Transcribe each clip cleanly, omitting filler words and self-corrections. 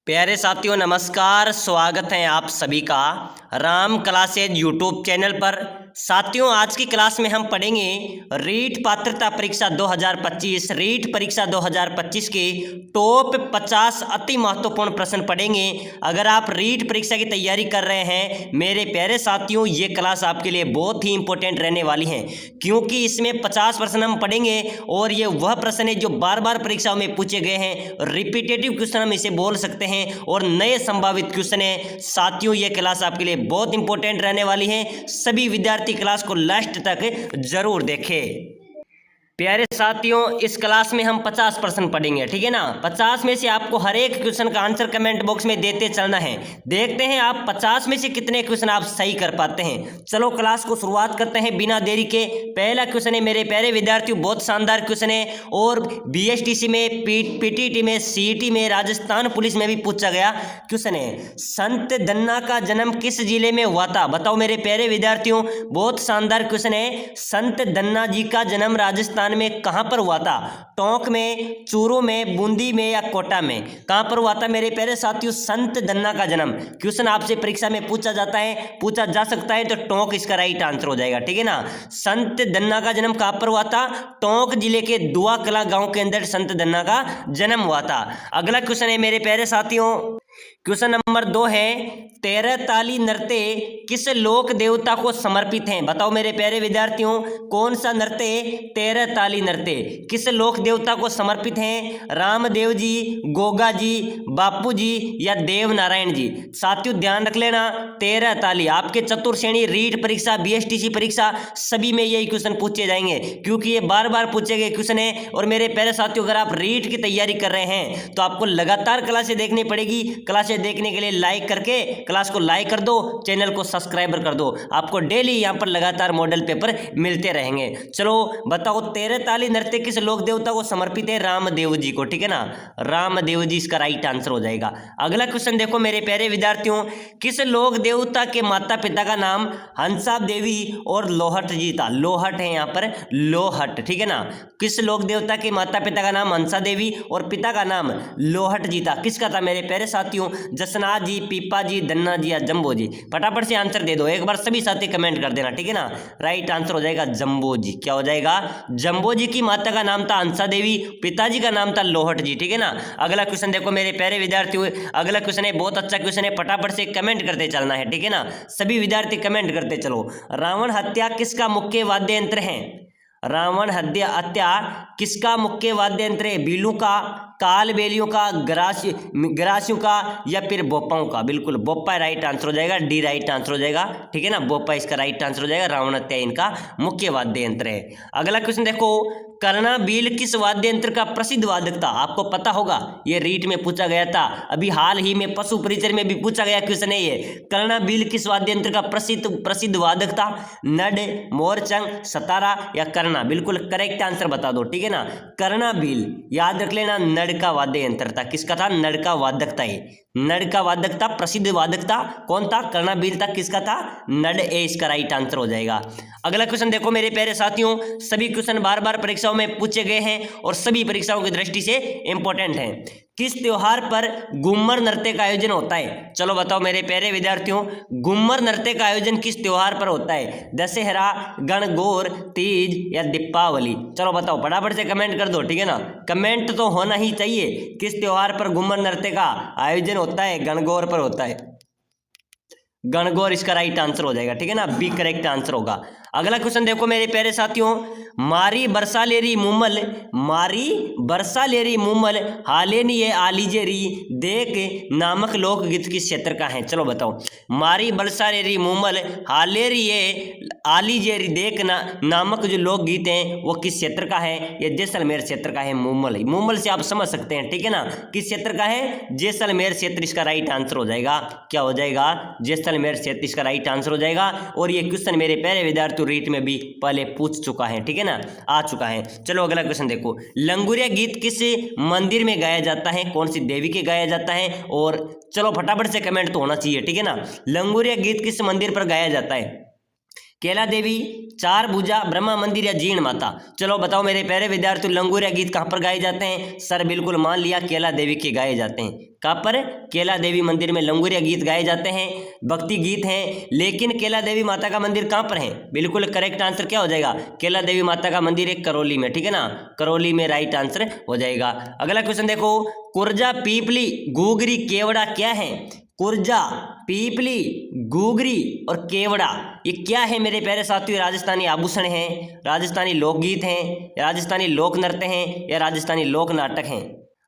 प्यारे साथियों नमस्कार। स्वागत है आप सभी का राम क्लासेज यूट्यूब चैनल पर। साथियों आज की क्लास में हम पढ़ेंगे रीट पात्रता परीक्षा 2025 रीट परीक्षा 2025 के टॉप 50 अति महत्वपूर्ण प्रश्न पढ़ेंगे। अगर आप रीट परीक्षा की तैयारी कर रहे हैं मेरे प्यारे साथियों, ये क्लास आपके लिए बहुत ही इंपॉर्टेंट रहने वाली है, क्योंकि इसमें 50 प्रश्न हम पढ़ेंगे और ये वह प्रश्न है जो बार बार परीक्षाओं में पूछे गए हैं। रिपीटेटिव क्वेश्चन हम इसे बोल सकते हैं और नए संभावित क्वेश्चन है। साथियों ये क्लास आपके लिए बहुत इंपॉर्टेंट रहने वाली है, सभी विद्यार्थी क्लास को लास्ट तक जरूर देखें। प्यारे साथियों इस क्लास में हम 50 प्रश्न पढ़ेंगे, ठीक है ना। 50 में से आपको हर एक क्वेश्चन का आंसर कमेंट बॉक्स में देते चलना है। देखते हैं आप 50 में से कितने क्वेश्चन आप सही कर पाते हैं। चलो क्लास को शुरुआत करते हैं बिना देरी के। पहला क्वेश्चन है मेरे प्यारे विद्यार्थियों, बहुत शानदार क्वेश्चन है और बीएसटीसी में, पीटीटी में, सीईटी में, राजस्थान पुलिस में भी पूछा गया क्वेश्चन है। संत दन्ना का जन्म किस जिले में हुआ था? बताओ मेरे प्यारे विद्यार्थियों, बहुत शानदार क्वेश्चन है। संत दन्ना जी का जन्म राजस्थान में कहां पर हुआ था? टोंक में, चूरू में, बूंदी में या कोटा में? कहां पर हुआ था मेरे प्यारे साथियों संत दन्ना का जन्म? क्वेश्चन आपसे परीक्षा में पूछा जाता है, पूछा जा सकता है, तो टोंक इसका राइट आंसर हो जाएगा, ठीक है ना। संत दन्ना का जन्म कहां पर हुआ था? टोंक जिले के दुआ कला गांव के अंदर संत दन्ना का जन्म हुआ था। अगला क्वेश्चन है मेरे प्यारे साथियों, क्वेश्चन नंबर 2 है 13 ताली नृत्य किस लोक देवता को समर्पित हैं? बताओ मेरे प्यारे विद्यार्थियों, कौन सा नृत्य 13 ताली नृत्य किस लोक देवता को समर्पित हैं? रामदेव जी, गोगा जी, बापू जी या देव नारायण जी? साथियों ध्यान रख लेना, 13 ताली आपके चतुर्थ श्रेणी रीट परीक्षा, बीएसटीसी परीक्षा सभी में यही क्वेश्चन पूछे जाएंगे, क्योंकि ये बार बार पूछे गए क्वेश्चन है। और मेरे प्यारे साथियों अगर आप रीट की तैयारी कर रहे हैं तो आपको लगातार क्लासें देखनी पड़ेगी। क्लासें देखने के लिए लाइक करके क्लास को लाइक कर दो, चैनल को सब्सक्राइबर कर दो, आपको डेली यहाँ पर लगातार मॉडल पेपर मिलते रहेंगे। चलो बताओ 13 ताली नृत्य किस लोक देवता को समर्पित है? रामदेव जी को, ठीक है ना। रामदेव जी इसका राइट आंसर हो जाएगा। अगला क्वेश्चन देखो मेरे प्यारे विद्यार्थियों, किस लोक देवता के माता पिता का नाम हंसा देवी और लोहट जी था? लोहट है यहाँ पर, लोहट, ठीक है ना। किस लोक देवता के माता पिता का नाम हंसा देवी और पिता का नाम लोहट जी था? किसका था मेरे प्यारे साथियों? जसनाथ जी, पीपा जी, दन्ना जी या जंबो जी? फटाफट से आंसर दे दो, एक बार सभी साथी कमेंट कर देना, ठीक है ना। राइट आंसर हो जाएगा जंबो जी। क्या हो जाएगा? जंबो जी की माता का नाम था हंसा देवी, पिताजी का नाम था लोहट जी, ठीक है ना। अगला क्वेश्चन देखो मेरे प्यारे विद्यार्थियों, अगला क्वेश्चन है बहुत अच्छा क्वेश्चन है, फटाफट से कमेंट करते चलना है, ठीक है ना। सभी विद्यार्थी कमेंट करते चलो। रावण हत्या किसका मुख्य वाद्य यंत्र है? रावण हत्या किसका मुख्य वाद्य यंत्र है? बीलू का, कालबेलियों का, गरासियों का या फिर बोपाओं का? बिल्कुल बोपा राइट आंसर हो जाएगा, डी राइट आंसर हो जाएगा, ठीक है ना। बोपा इसका राइट आंसर हो जाएगा। रावण हत्या इनका मुख्य वाद्य यंत्र है। अगला क्वेश्चन देखो, कर्णाबील किस वाद्य यंत्र का प्रसिद्ध वादक था? आपको पता होगा, ये रीट में पूछा गया था, अभी हाल ही में पशु परिचय में भी पूछा गया क्वेश्चन है ये। कर्णाबील किस वाद्य यंत्र का प्रसिद्ध वादक था? नड, मोरचंग, सतारा या कर्णा? बिल्कुल करेक्ट आंसर बता दो, ठीक है ना। कर्णाबील याद रख लेना, नड का वाद्य यंत्र था। किसका था? नड का वादक था ये, नड का वादक था, प्रसिद्ध वादक था। कौन था? कर्णाबील था। किसका था? नड, ए इसका राइट आंसर हो जाएगा। अगला क्वेश्चन देखो मेरे प्यारे साथियों, सभी क्वेश्चन बार बार परीक्षाओं में पूछे गए हैं और सभी परीक्षाओं की दृष्टि से इंपॉर्टेंट हैं। किस त्योहार पर घूमर नृत्य का आयोजन होता है? चलो बताओ मेरे प्यारे विद्यार्थियों, घूमर नृत्य का आयोजन किस त्योहार पर होता है? दशहरा, गणगौर, तीज या दीपावली? चलो बताओ, फटाफट से कमेंट कर दो, ठीक है ना। कमेंट तो होना ही चाहिए। किस त्योहार पर घूमर नृत्य का आयोजन होता है? गणगौर पर होता है। गणगौर इसका राइट आंसर हो जाएगा, ठीक है ना, बी करेक्ट आंसर होगा। अगला क्वेश्चन देखो मेरे प्यारे साथियों, मारी बरसालेरी मुमल, मारी बरसालेरी मुमल हालेनिये आलीजेरी देख नामक लोकगीत किस क्षेत्र का है? चलो बताओ, मारी बरसालेरी मुमल हालेरिये आलीजेरी देख नामक जो लोकगीत हैं वो किस क्षेत्र का है? ये जैसलमेर क्षेत्र का है। मुमल, मुमल से आप समझ सकते हैं, ठीक है ना। किस क्षेत्र का है? जैसलमेर क्षेत्र इसका राइट आंसर हो जाएगा। क्या हो जाएगा? जैसलमेर क्षेत्र इसका राइट आंसर हो जाएगा। और ये क्वेश्चन मेरे प्यारे विद्यार्थी रीट में भी पहले पूछ चुका है, ठीक है ना, आ चुका है। चलो अगला क्वेश्चन देखो, लंगुरिया गीत किस मंदिर में गाया जाता है? कौन सी देवी के गाया जाता है? और चलो फटाफट से कमेंट तो होना चाहिए, ठीक है ना। लंगुरिया गीत किस मंदिर पर गाया जाता है? केला देवी, चार भुजा, ब्रह्मा मंदिर या जीर्ण माता। चलो बताओ मेरे प्यारे विद्यार्थियों, लंगूरिया गीत कहाँ पर गाए जाते हैं? सर बिल्कुल मान लिया, केला देवी के गाए जाते हैं। कहाँ पर? केला देवी मंदिर में लंगूरिया गीत गाए जाते हैं, भक्ति गीत हैं। लेकिन केला देवी माता का मंदिर कहाँ पर है? बिल्कुल करेक्ट आंसर क्या हो जाएगा? केला देवी माता का मंदिर है करौली में, ठीक है ना, करौली में राइट आंसर हो जाएगा। अगला क्वेश्चन देखो, कुर्जा, पीपली, गुगरी, केवड़ा क्या है? कुर्जा, पीपली, गुगरी और केवड़ा ये क्या है मेरे प्यारे साथियों? राजस्थानी आभूषण हैं, राजस्थानी लोकगीत हैं, राजस्थानी लोक नृत्य हैं या राजस्थानी लोक नाटक हैं?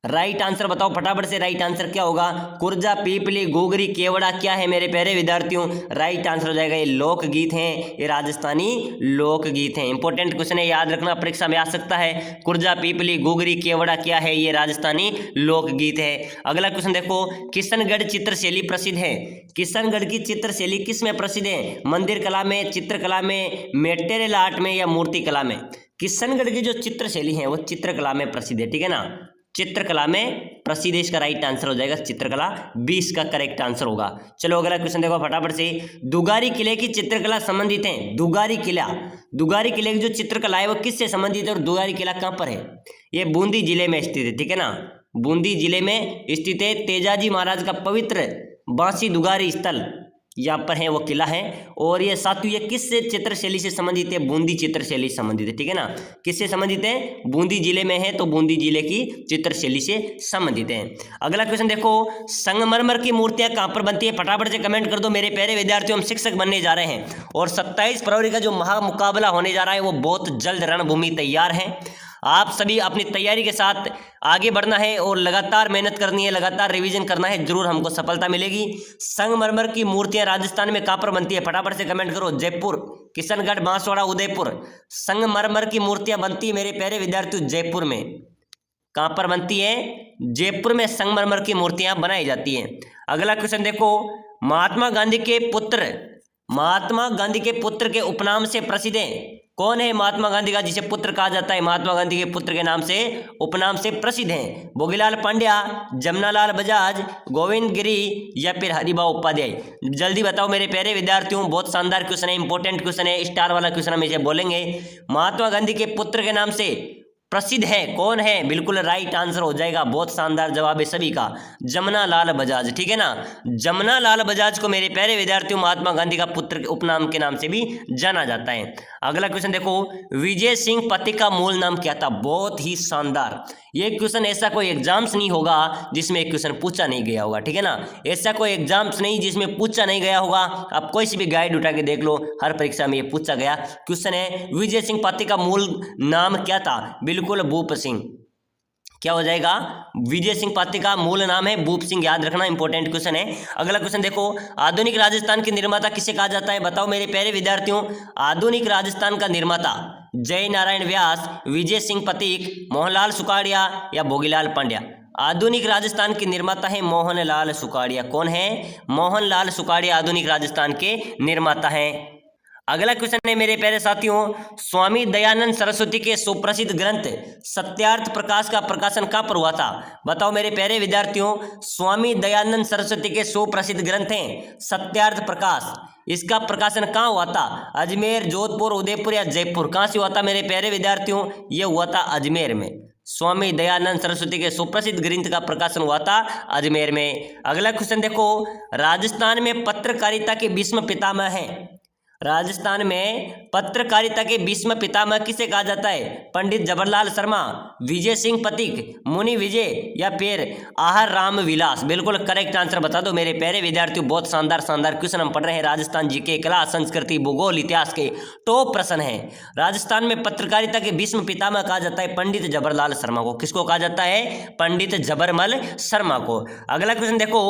राइट आंसर बताओ फटाफट से, राइट आंसर क्या होगा? कुर्जा, पीपली, गुगरी, केवड़ा क्या है मेरे प्यारे विद्यार्थियों? राइट आंसर हो जाएगा ये लोकगीत हैं, ये राजस्थानी लोकगीत हैं। इंपॉर्टेंट क्वेश्चन है, याद रखना, परीक्षा में आ सकता है। कुर्जा, पीपली, गुगरी, केवड़ा क्या है? ये राजस्थानी लोकगीत है। अगला क्वेश्चन देखो, किशनगढ़ चित्रशैली प्रसिद्ध है। किशनगढ़ की चित्रशैली किस में प्रसिद्ध है? मंदिर कला में, चित्रकला में, मेटेरियल आर्ट में या मूर्ति कला में? किशनगढ़ की जो चित्रशैली है वो चित्रकला में प्रसिद्ध है, ठीक है ना, चित्रकला में प्रसिद्ध। इसका राइट आंसर हो जाएगा चित्रकला, 20 का करेक्ट आंसर होगा। चलो अगला क्वेश्चन देखो फटाफट से, दुगारी किले की चित्रकला संबंधित है। दुगारी किला, दुगारी किले की जो चित्रकला है वो किससे संबंधित है और दुगारी किला कहाँ पर है? ये बूंदी जिले में स्थित है, ठीक है ना, बूंदी जिले में स्थित है। तेजाजी महाराज का पवित्र बांसी दुगारी स्थल यहाँ पर है, वो किला है। और ये साथियों ये किस चित्रशैली से संबंधित है? बूंदी चित्रशैली से संबंधित है, ठीक है ना। किससे संबंधित है? बूंदी जिले में है तो बूंदी जिले की चित्रशैली से संबंधित है। अगला क्वेश्चन देखो, संगमरमर की मूर्तियां कहाँ पर बनती है? फटाफट से कमेंट कर दो मेरे प्यारे विद्यार्थियों, हम शिक्षक बनने जा रहे हैं और 27 फरवरी का जो महामुकाबला होने जा रहा है वो बहुत जल्द रणभूमि तैयार है। आप सभी अपनी तैयारी के साथ आगे बढ़ना है और लगातार मेहनत करनी है, लगातार रिवीजन करना है, जरूर हमको सफलता मिलेगी। संगमरमर की मूर्तियां राजस्थान में कहाँ पर बनती है? फटाफट से कमेंट करो। जयपुर, किशनगढ़, बांसवाड़ा, उदयपुर। संगमरमर की मूर्तियां बनती है मेरे प्यारे विद्यार्थियों जयपुर में। कहाँ पर बनती है? जयपुर में संगमरमर की मूर्तियां बनाई जाती हैं। अगला क्वेश्चन देखो, महात्मा गांधी के पुत्र, महात्मा गांधी के पुत्र के उपनाम से प्रसिद्ध है। कौन है महात्मा गांधी का जिसे पुत्र कहा जाता है? महात्मा गांधी के पुत्र के नाम से, उपनाम से प्रसिद्ध हैं। भोगीलाल पांड्या, जमनालाल बजाज, गोविंद गिरी या फिर हरिभाऊ उपाध्याय? जल्दी बताओ मेरे प्यारे विद्यार्थियों, बहुत शानदार क्वेश्चन है, इंपॉर्टेंट क्वेश्चन है, स्टार वाला क्वेश्चन हम इसे बोलेंगे। महात्मा गांधी के पुत्र के नाम से प्रसिद्ध है, कौन है? बिल्कुल राइट आंसर हो जाएगा, बहुत शानदार जवाब है सभी का, जमनालाल बजाज, ठीक है ना। जमनालाल बजाज को मेरे प्यारे विद्यार्थियों महात्मा गांधी का पुत्र के उपनाम के नाम से भी जाना जाता है। अगला क्वेश्चन देखो, विजय सिंह पथिक का मूल नाम क्या था? बहुत ही शानदार, ये क्वेश्चन ऐसा कोई एग्जाम्स नहीं होगा जिसमें एक क्वेश्चन पूछा नहीं गया होगा, ठीक है ना, ऐसा कोई एग्जाम्स नहीं जिसमें पूछा नहीं गया होगा। आप कोई सी भी गाइड उठा के देख लो, हर परीक्षा में ये पूछा गया क्वेश्चन है। विजय सिंह पथिक का मूल नाम क्या था? बिल्कुल भूप सिंह। क्या हो जाएगा? विजय सिंह पात्रे का मूल नाम है भूप सिंह, याद रखना, इंपॉर्टेंट क्वेश्चन है। अगला क्वेश्चन देखो, आधुनिक राजस्थान के निर्माता किसे कहा जाता है? बताओ मेरे प्यारे विद्यार्थियों, आधुनिक राजस्थान का निर्माता जय नारायण व्यास, विजय सिंह पथिक, मोहनलाल सुखाड़िया या भोगीलाल पांड्या? आधुनिक राजस्थान के निर्माता है मोहनलाल सुखाड़िया। कौन है? मोहनलाल सुखाड़िया आधुनिक राजस्थान के निर्माता हैं। अगला क्वेश्चन है मेरे प्यारे साथियों, स्वामी दयानंद सरस्वती के सुप्रसिद्ध ग्रंथ सत्यार्थ प्रकाश का प्रकाशन कहाँ पर हुआ था? बताओ मेरे प्यारे विद्यार्थियों, स्वामी दयानंद सरस्वती के सुप्रसिद्ध ग्रंथ हैं सत्यार्थ प्रकाश, इसका प्रकाशन कहाँ हुआ था? अजमेर, जोधपुर, उदयपुर या जयपुर? कहाँ से हुआ था मेरे प्यारे विद्यार्थियों? ये हुआ था अजमेर में। स्वामी दयानंद सरस्वती के सुप्रसिद्ध ग्रंथ का प्रकाशन हुआ था अजमेर में। अगला क्वेश्चन देखो, राजस्थान में पत्रकारिता के भीष्म पितामह हैं। राजस्थान में पत्रकारिता के भीष्म पितामह किसे कहा जाता है? पंडित जवाहरलाल शर्मा, विजय सिंह पथिक, मुनि विजय या फिर आहार राम विलास? बिल्कुल करेक्ट आंसर बता दो मेरे प्यारे विद्यार्थियों, बहुत शानदार शानदार क्वेश्चन हम पढ़ रहे हैं। राजस्थान जीके, कला, संस्कृति, भूगोल, इतिहास के टॉप प्रश्न है। राजस्थान में पत्रकारिता के भीष्म पितामह कहा जाता है पंडित जवाहरलाल शर्मा को। किसको कहा जाता है? पंडित जवाहरलाल शर्मा को। अगला क्वेश्चन देखो,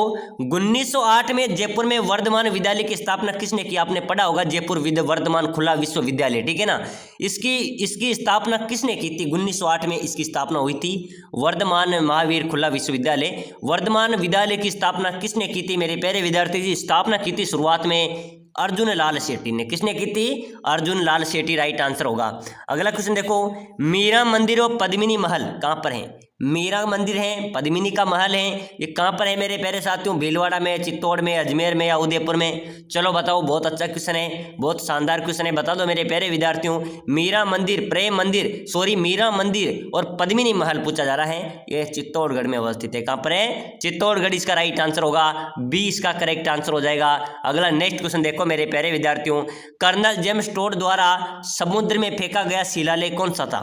1908 में जयपुर में वर्धमान विद्यालय की स्थापना किसने की? आपने पढ़ा होगा जयपुर वर्धमान खुला विश्वविद्यालय, ठीक है ना। इसकी स्थापना किसने की थी? 1908 में इसकी स्थापना हुई थी, वर्धमान महावीर खुला विश्वविद्यालय। वर्धमान विद्यालय की स्थापना किसने की थी मेरे प्यारे विद्यार्थी जी? स्थापना की थी शुरुआत में अर्जुन लाल शेट्टी ने। किसने की थी? अर्जुन लाल शेट्टी, राइट आंसर होगा। अगला क्वेश्चन देखो, मीरा मंदिर और पद्मिनी महल कहाँ पर है? मीरा मंदिर है, पद्मिनी का महल है, ये कहाँ पर है मेरे प्यारे साथियों? भीलवाड़ा में, चित्तौड़ में, अजमेर में या उदयपुर में? चलो बताओ, बहुत अच्छा क्वेश्चन है, बहुत शानदार क्वेश्चन है, बता दो मेरे प्यारे विद्यार्थियों। मीरा मंदिर, प्रेम मंदिर, सॉरी मीरा मंदिर और पद्मिनी महल पूछा जा रहा है, ये चित्तौड़गढ़ में अवस्थित है। कहाँ पर है? चित्तौड़गढ़ इसका राइट आंसर होगा, बी इसका करेक्ट आंसर हो जाएगा। अगला नेक्स्ट क्वेश्चन देखो मेरे प्यारे विद्यार्थियों, कर्नल जेम्स टोड द्वारा समुद्र में फेंका गया शिलालेख कौन सा था?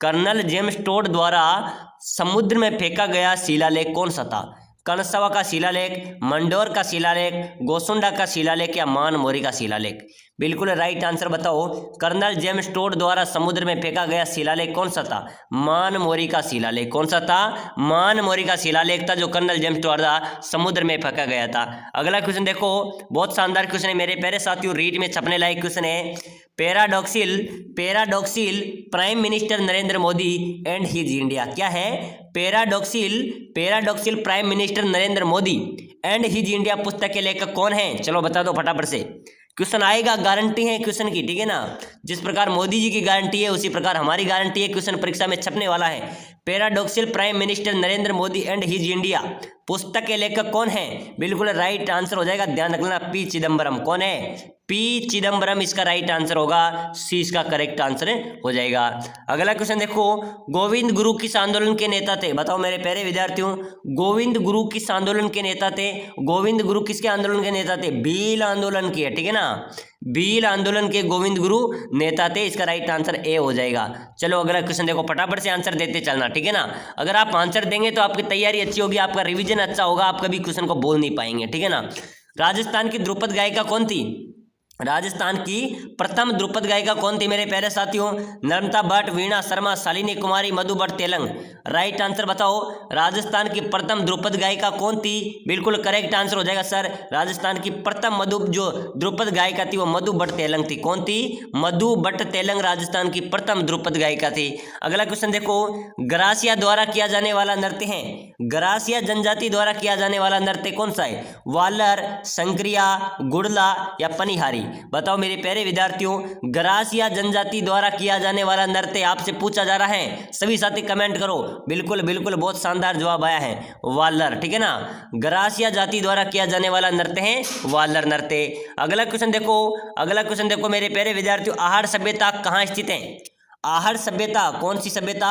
कर्नल जेम्स टोड द्वारा समुद्र में फेंका गया शिलालेख कौन सा था? कनसवा का शिलालेख, मंडोर का शिलालेख, गोसुंडा का शिलालेख या मानमोरी का शिलालेख? बिल्कुल राइट आंसर बताओ। कर्नल जेम्स टोड द्वारा समुद्र में फेंका गया शिलालेख कौन सा था? मानमोरी का शिलालेख। कौन सा था? मानमोरी का शिलालेख था जो कर्नल जेम्स टोड द्वारा समुद्र में फेंका गया था। अगला क्वेश्चन देखो, बहुत शानदार क्वेश्चन है मेरे प्यारे साथियों, रीट में छपने लायक क्वेश्चन है। Paradoxical prime minister Narendra Modi and his India, क्या है? Paradoxical prime minister Narendra Modi and his India पुस्तक के लेखक कौन है? चलो बता दो फटाफट से, क्वेश्चन आएगा, गारंटी है क्वेश्चन की, ठीक है ना? जिस प्रकार मोदी जी की गारंटी है उसी प्रकार हमारी गारंटी है, क्वेश्चन परीक्षा में छपने वाला है। Paradoxical prime minister Narendra Modi and his India पुस्तक के लेखक कौन है? बिल्कुल राइट आंसर हो जाएगा, ध्यान रखना, पी चिदम्बरम। कौन है? पी चिदम्बरम इसका राइट आंसर होगा, सी इसका करेक्ट आंसर हो जाएगा। अगला क्वेश्चन देखो, गोविंद गुरु किस आंदोलन के नेता थे? बताओ मेरे प्यारे विद्यार्थियों, गोविंद गुरु किस आंदोलन के नेता थे? गोविंद गुरु किसके आंदोलन के नेता थे? भील आंदोलन के, ठीक है ना? भील आंदोलन के गोविंद गुरु नेता थे, इसका राइट आंसर ए हो जाएगा। चलो अगला क्वेश्चन देखो, फटाफट से आंसर देते चलना, ठीक है ना? अगर आप आंसर देंगे तो आपकी तैयारी अच्छी होगी, आपका रिवीजन अच्छा होगा, आप कभी क्वेश्चन को बोल नहीं पाएंगे, ठीक है ना? राजस्थान की ध्रुपद गायिका कौन थी? राजस्थान की प्रथम ध्रुपद गायिका कौन थी मेरे प्यारे साथियों? नर्मदा भट्ट, वीणा शर्मा, शालिनी कुमारी, मधु भट्ट तेलंग? राइट आंसर बताओ, राजस्थान की प्रथम ध्रुपद गायिका कौन थी? बिल्कुल करेक्ट आंसर हो जाएगा सर, राजस्थान की प्रथम जो ध्रुपद गायिका थी वो मधु भट्ट तेलंग थी। कौन थी? मधु भट्ट तेलंग राजस्थान की प्रथम ध्रुपद गायिका थी। अगला क्वेश्चन देखो, गरासिया द्वारा किया जाने वाला नृत्य है, गरासिया जनजाति द्वारा किया जाने वाला नृत्य कौन सा है? वालर, संक्रिया, गुड़ला या पनिहारी? बताओ मेरे प्यारे विद्यार्थियों, गरासिया जनजाति द्वारा किया जाने वाला नृत्य आपसे पूछा जा रहा है, सभी साथी कमेंट करो। बिल्कुल बिल्कुल बहुत शानदार जवाब आया है, वालर, ठीक है ना? गरासिया जाति द्वारा किया जाने वाला नृत्य है वालर नृत्य। अगला क्वेश्चन देखो मेरे प्यारे विद्यार्थियों, आहड़ सभ्यता कहाँ स्थित है? आहड़ सभ्यता कौन सी सभ्यता?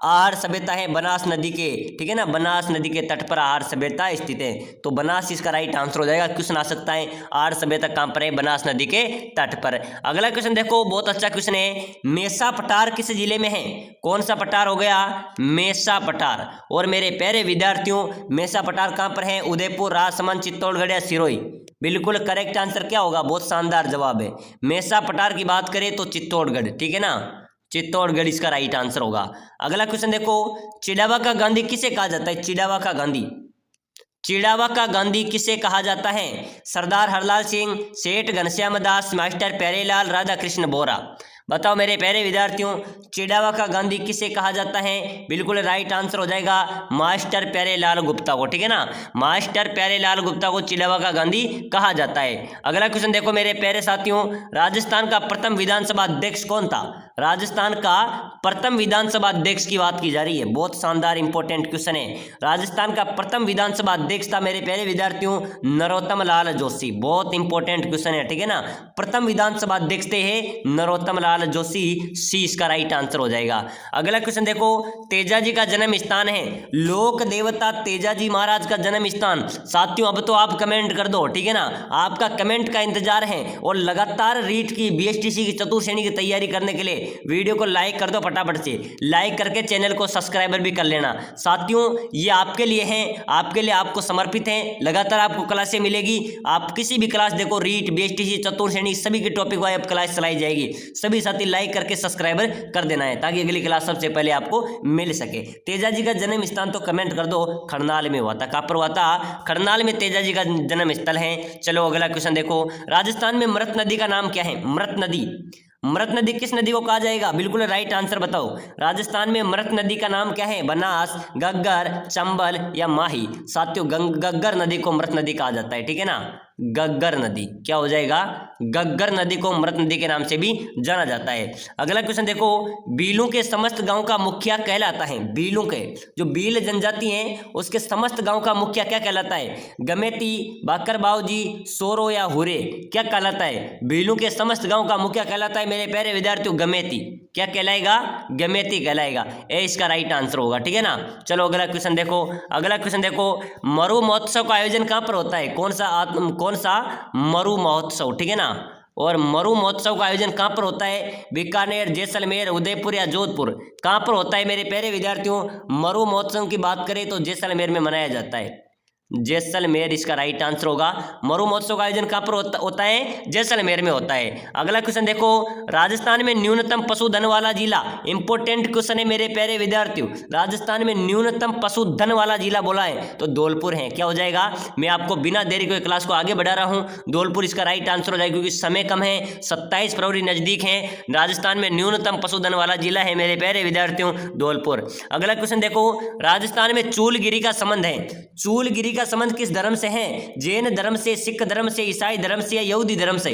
आहड़ सभ्यता है बनास नदी के, ठीक है ना? बनास नदी के तट पर आहड़ सभ्यता स्थित है, तो बनास इसका राइट आंसर हो जाएगा। क्वेश्चन आ सकता है, आहड़ सभ्यता कहाँ पर है? बनास नदी के तट पर। अगला क्वेश्चन देखो, बहुत अच्छा क्वेश्चन है, मेसा पठार किस जिले में है? कौन सा पठार हो गया? मेसा पठार। और मेरे प्यारे विद्यार्थियों, मेसा पठार कहाँ पर है? उदयपुर, राजसमंद, चित्तौड़गढ़ या सिरोही? बिल्कुल करेक्ट आंसर क्या होगा? बहुत शानदार जवाब है, मेसा पठार की बात करें तो चित्तौड़गढ़, ठीक है ना? चित्तौड़गढ़ इसका राइट आंसर होगा। अगला क्वेश्चन देखो, चिड़ावा का गांधी किसे कहा जाता है? चिड़ावा का गांधी, चिड़ावा का गांधी किसे कहा जाता है? सरदार हरलाल सिंह, सेठ घनश्याम दास, मास्टर प्यारेलाल, राधा कृष्ण बोरा? बताओ मेरे प्यारे विद्यार्थियों, चिड़ावा का गांधी किसे कहा जाता है? बिल्कुल राइट आंसर हो जाएगा मास्टर प्यारेलाल गुप्ता को, ठीक है ना? मास्टर प्यारेलाल गुप्ता को चिड़ावा का गांधी कहा जाता है। अगला क्वेश्चन देखो मेरे प्यारे साथियों, राजस्थान का प्रथम विधानसभा अध्यक्ष कौन था? राजस्थान का प्रथम विधानसभा अध्यक्ष की बात की जा रही है, बहुत शानदार इंपॉर्टेंट क्वेश्चन है। राजस्थान का प्रथम विधानसभा अध्यक्ष था मेरे प्यारे विद्यार्थियों नरोत्तम लाल जोशी, बहुत इंपॉर्टेंट क्वेश्चन है, ठीक है ना? प्रथम विधानसभा अध्यक्ष थे नरोत्तम लाल जोशी, सी इसका राइट आंसर हो जाएगा। अगला क्वेश्चन देखो, तेजाजी का जन्म स्थान है, लोक देवता तेजाजी महाराज का जन्म स्थान? साथियों अब तो आप कमेंट कर दो, ठीक है ना? आपका कमेंट का इंतजार है, और लगातार रीट की बीएसटीसी की चतुर्थ श्रेणी की तैयारी करने के लिए वीडियो को लाइक कर दो, फटाफट से लाइक करके चैनल को सब्सक्राइबर भी कर लेना। साथियों ये आपके लिए है, आपके लिए आपको समर्पित है, लगातार आपको क्लासें मिलेगी। आप किसी भी क्लास देखो, रीट, बीएसटीसी, चतुर्थ श्रेणी, सभी के टॉपिक वाइज क्लास चलाई जाएगी। सभी साथी लाइक करके सब्सक्राइबर कर देना है ताकि अगली क्लास सबसे पहले आपको मिल सके। तेजाजी का जन्म स्थान तो कमेंट कर दो, खरनाल में हुआ था। कहाँ पर हुआ था? खरनाल में तेजाजी का जन्म स्थल है। चलो अगला क्वेश्चन देखो, राजस्थान में मृत नदी का नाम क्या है? मृत नदी, मृत नदी किस नदी को कहा जाएगा? बिल्कुल राइट आंसर बताओ। राजस्थान में मृत नदी का नाम क्या है? बनास, गग्गर, चंबल या माही? साथियों गग्गर नदी को मृत नदी कहा जाता है, ठीक है ना? गग्गर नदी। क्या हो जाएगा? गग्गर नदी को मृत नदी के नाम से भी जाना जाता है। अगला क्वेश्चन देखो, बीलों के समस्त गांव का मुखिया कहलाता है। बीलों के जो बील जनजाति हैं उसके समस्त गांव का मुखिया क्या कहलाता है? गमेती, बाकर बाऊजी, सोरो या हुरे, क्या कहलाता है? बीलों के समस्त गांव का मुखिया कहलाता है मेरे प्यारे विद्यार्थियों गमेती। क्या कहलाएगा? गमेती कहलाएगा। ए इसका राइट आंसर होगा। ठीक है ना। चलो अगला क्वेश्चन देखो। अगला क्वेश्चन देखो, मरु महोत्सव का आयोजन कहाँ पर होता है? कौन सा मरु महोत्सव? ठीक है ना। और मरु महोत्सव का आयोजन कहाँ पर होता है? बीकानेर, जैसलमेर, उदयपुर या जोधपुर, कहाँ पर होता है मेरे प्यारे विद्यार्थियों? मरु महोत्सव की बात करें तो जैसलमेर में मनाया जाता है। जैसलमेर इसका राइट आंसर होगा। मरु महोत्सव का आयोजन कहाँ पर होता है? जैसलमेर में होता है। अगला क्वेश्चन देखो, राजस्थान में न्यूनतम पशुधन वाला जिला। इंपोर्टेंट क्वेश्चन है मेरे प्यारे विद्यार्थियों। राजस्थान में न्यूनतम पशुधन वाला जिला बोला है तो धौलपुर है। क्या हो जाएगा? मैं आपको बिना देरी के क्लास को आगे बढ़ा रहा हूँ। धौलपुर इसका राइट आंसर हो जाएगा क्योंकि समय कम है, 27 फरवरी नजदीक है। राजस्थान में न्यूनतम पशुधन वाला जिला है मेरे प्यारे विद्यार्थियों धौलपुर। अगला क्वेश्चन देखो, राजस्थान में चूलगिरी का संबंध है। चूलगिरी संबंध किस धर्म से है? जैन धर्म से, सिख धर्म से, ईसाई धर्म से या यहूदी धर्म से?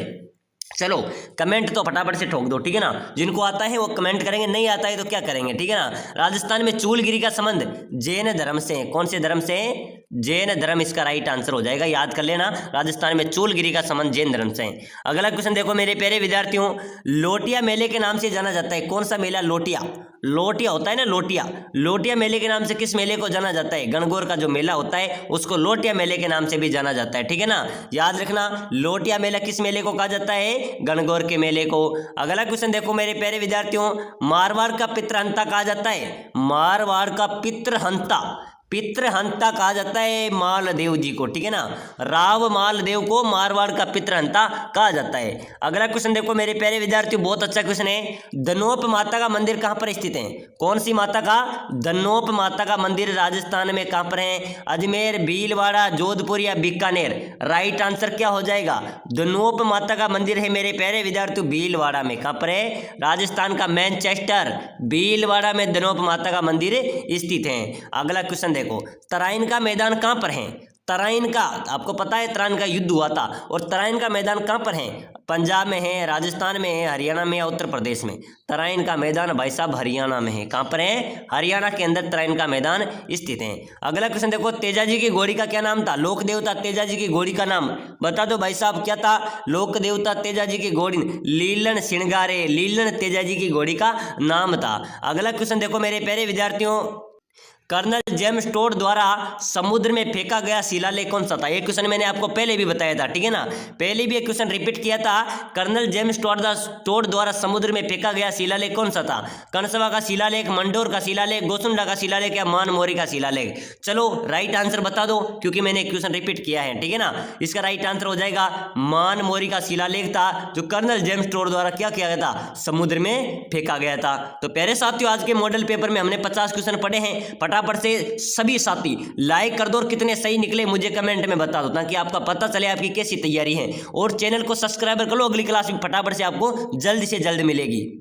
चलो कमेंट तो फटाफट से ठोक दो। ठीक है ना। जिनको आता है वो कमेंट करेंगे, नहीं आता है तो क्या करेंगे? ठीक है ना। राजस्थान में चूलगिरी का संबंध जैन धर्म से। कौन से धर्म से? जैन धर्म इसका राइट आंसर हो जाएगा। याद कर लेना, राजस्थान में चूलगिरी का संबंध जैन धर्म से है। अगला क्वेश्चन देखो मेरे प्यारे विद्यार्थियों, लोटिया मेले के नाम से जाना जाता है। कौन सा मेला? लोटिया। लोटिया होता है ना, लोटिया। लोटिया मेले के नाम से किस मेले को जाना जाता है? गणगौर का जो मेला होता है उसको लोटिया मेले के नाम से भी जाना जाता है। ठीक है ना। याद रखना, लोटिया मेला किस मेले को कहा जाता है? गणगौर के मेले को। अगला क्वेश्चन देखो मेरे प्यारे विद्यार्थियों, मारवाड़ का पितृहंता कहा जाता है। मारवाड़ का पितृहंता कहा जाता है मालदेव जी को। ठीक है ना। राव मालदेव को मारवाड़ का पितृहंता कहा जाता है। अगला क्वेश्चन देखो मेरे प्यारे विद्यार्थियों, बहुत अच्छा क्वेश्चन है। दनोप माता का मंदिर कहां पर स्थित है? कौन सी माता का? दनोप माता का मंदिर राजस्थान में कहां पर है? अजमेर, भीलवाड़ा, जोधपुर या बीकानेर? राइट आंसर क्या हो जाएगा? दनोप माता का मंदिर है मेरे प्यारे विद्यार्थियों भीलवाड़ा में। कहां पर है? राजस्थान का मैनचेस्टर, भीलवाड़ा में दनोप माता का मंदिर स्थित है। अगला क्वेश्चन देखो, तराइन का मैदान कहां पर है? तराइन का, आपको पता है तराइन का युद्ध हुआ था, और तराइन का मैदान कहां पर है? पंजाब में है, राजस्थान में है, हरियाणा में या उत्तर प्रदेश में? तराइन का मैदान भाई साहब हरियाणा में है। कहां पर है? हरियाणा के अंदर तराइन का मैदान स्थित है। अगला क्वेश्चन देखो, तेजाजी की घोड़ी का क्या नाम था? लोक देवता तेजाजी की घोड़ी का नाम बता दो भाई साहब, क्या था? लोक देवता तेजाजी की घोड़ी लीलन सिंगारे, लीलन तेजाजी की घोड़ी का नाम था। अगला क्वेश्चन देखो मेरे प्यारे विद्यार्थियों, कर्नल जेम्स टोड द्वारा समुद्र में फेंका गया शिलालेख कौन सा था? ये क्वेश्चन मैंने आपको पहले भी बताया था। ठीक है ना। पहले भी एक क्वेश्चन रिपीट किया था। कर्नल जेम्स टोड द्वारा समुद्र में फेंका गया शिलालेख कौन सा था? कंसवा का शिलालेख, मंडोर का शिलालेख, गोसुंडा का शिलालेख या मानमोरी का शिलालेख? चलो राइट आंसर बता दो क्योंकि मैंने क्वेश्चन रिपीट किया है। ठीक है ना। इसका राइट आंसर हो जाएगा मानमोरी का शिलालेख था, जो कर्नल जेम्स टोड द्वारा क्या किया गया था? समुद्र में फेंका गया था। तो प्यारे साथियों, आज के मॉडल पेपर में हमने 50 क्वेश्चन पढ़े हैं। फटाफट से सभी साथी लाइक कर दो और कितने सही निकले मुझे कमेंट में बता दो, ताकि आपका पता चले आपकी कैसी तैयारी है। और चैनल को सब्सक्राइब कर लो, अगली क्लास में फटाफट से आपको जल्द से जल्द मिलेगी।